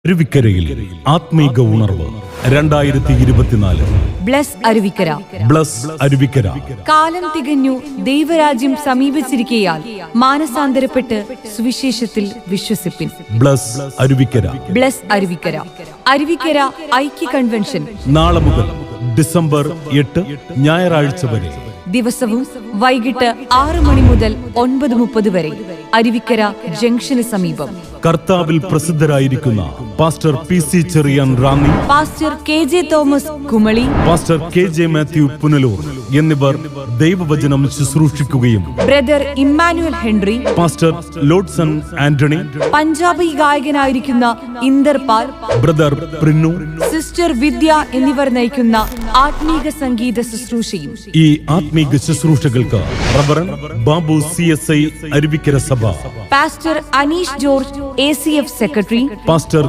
അരുവിക്കരയിൽ ആത്മീക ഉണർവ് 2024. Bless Aruvikkara. Bless Aruvikkara. കാലം തികഞ്ഞു, ദൈവരാജ്യം സമീപിച്ചിരിക്കയാൽ മാനസാന്തരപ്പെട്ട് സുവിശേഷത്തിൽ വിശ്വസിപ്പിൻ. ബ്ലസ് അരുവിക്കര. ബ്ലസ് അരുവിക്കര. അരുവിക്കര ഐക്യ കൺവെൻഷൻ നാളെ മുതൽ ഡിസംബർ 8 ഞായറാഴ്ച വരെ. ദിവസവും വൈകിട്ട് 6 മണി മുതൽ 9:30 വരെ. അരുവിക്കര ജംഗ്ഷന് സമീപം. കർത്താവിൽ പ്രസിദ്ധരായിരിക്കുന്ന pastor PC Cherian Ranni, pastor KJ Thomas Kumily, pastor KJ Mathew Punalur എന്നിവർ ദൈവവചനം ശുശ്രൂഷിക്കുകയും brother Emmanuel Henry, pastor Lodson Antony, Punjabi ഗായകനായിരിക്കുന്ന ഇന്ദർപാൽ, ബ്രദർ പ്രിന്നു, സിസ്റ്റർ വിദ്യ എന്നിവർ നയിക്കുന്ന ആത്മീക സംഗീത ശുശ്രൂഷയും. ഈ ആത്മീക ശുശ്രൂഷകൾക്ക് റവറൻ ബാബു CSI അരുവിക്കര സഭ, pastor Aneesh George ACF secretary, pastor